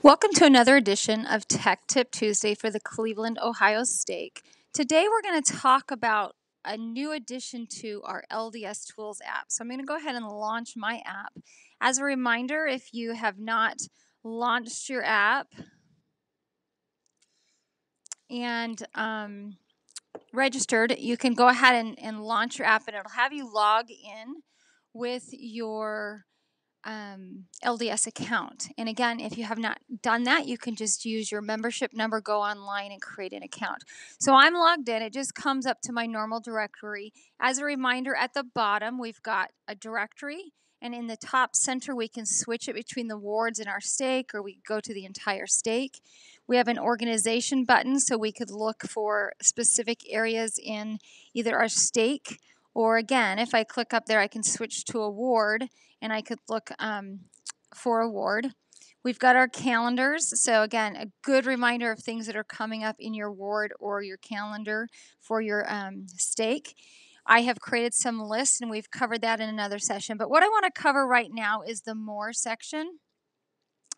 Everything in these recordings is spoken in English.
Welcome to another edition of Tech Tip Tuesday for the Cleveland, Ohio Stake. Today we're going to talk about a new addition to our LDSTools app. So I'm going to go ahead and launch my app. As a reminder, if you have not launched your app and registered, you can go ahead and launch your app, and it'll have you log in with your LDS account. And again, if you have not done that, you can just use your membership number, go online and create an account. So I'm logged in. It just comes up to my normal directory. As a reminder, at the bottom, we've got a directory, and in the top center, we can switch it between the wards in our stake, or we go to the entire stake. We have an organization button, so we could look for specific areas in either our stake, or again, if I click up there, I can switch to a ward, and I could look for a ward. We've got our calendars. So again, a good reminder of things that are coming up in your ward or your calendar for your stake. I have created some lists, and we've covered that in another session. But what I want to cover right now is the More section.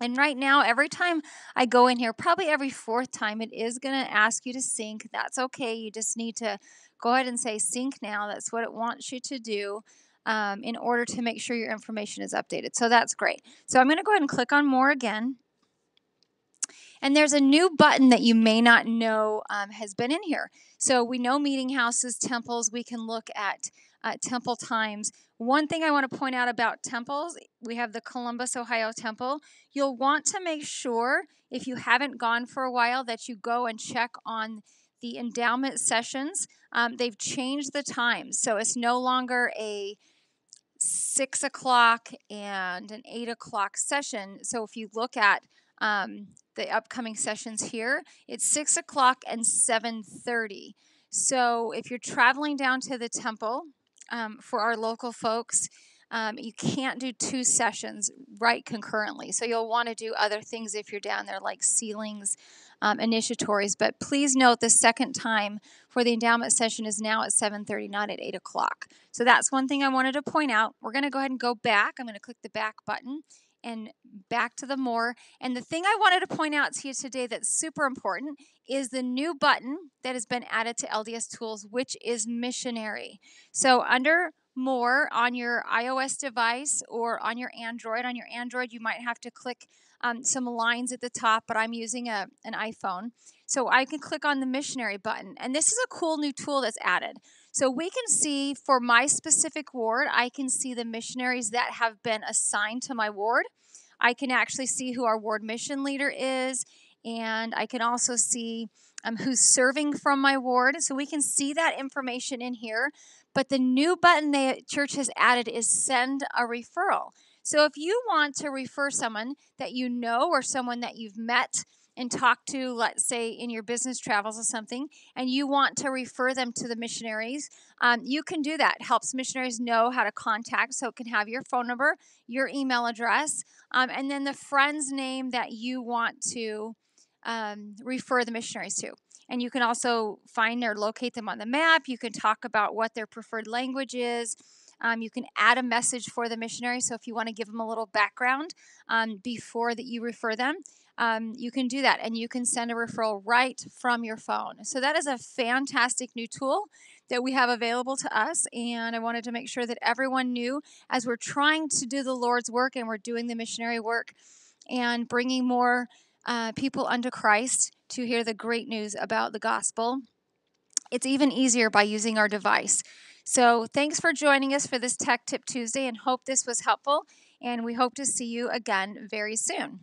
And right now, every time I go in here, probably every fourth time, it is going to ask you to sync. That's okay. You just need to go ahead and say sync now. That's what it wants you to do in order to make sure your information is updated. So that's great. So I'm going to go ahead and click on More again. And there's a new button that you may not know has been in here. So we know meeting houses, temples. We can look at temple times. One thing I want to point out about temples, we have the Columbus, Ohio temple. You'll want to make sure, if you haven't gone for a while, that you go and check on the endowment sessions. They've changed the times. So it's no longer a 6 o'clock and an 8 o'clock session. So if you look at the upcoming sessions here, it's 6 o'clock and 7:30. So if you're traveling down to the temple, for our local folks, you can't do two sessions right concurrently. So you'll want to do other things if you're down there, like sealings, initiatories. But please note the second time for the endowment session is now at 7:30, not at 8 o'clock. So that's one thing I wanted to point out. We're going to go ahead and go back. I'm going to click the back button and back to the More. And the thing I wanted to point out to you today that's super important is the new button that has been added to LDSTools, which is Missionary. So under More on your iOS device or on your Android. On your Android, you might have to click some lines at the top, but I'm using an iPhone. So I can click on the Missionary button. And this is a cool new tool that's added. So we can see for my specific ward, I can see the missionaries that have been assigned to my ward. I can actually see who our ward mission leader is, and I can also see who's serving from my ward. So we can see that information in here. But the new button the church has added is send a referral. So if you want to refer someone that you know or someone that you've met and talked to, let's say in your business travels or something, and you want to refer them to the missionaries, you can do that. It helps missionaries know how to contact, so it can have your phone number, your email address, and then the friend's name that you want to refer the missionaries to. And you can also find or locate them on the map. You can talk about what their preferred language is. You can add a message for the missionary. So if you want to give them a little background before that you refer them, you can do that. And you can send a referral right from your phone. So that is a fantastic new tool that we have available to us. And I wanted to make sure that everyone knew, as we're trying to do the Lord's work and we're doing the missionary work and bringing more people unto Christ to hear the great news about the gospel. It's even easier by using our device. So thanks for joining us for this Tech Tip Tuesday, and hope this was helpful. And we hope to see you again very soon.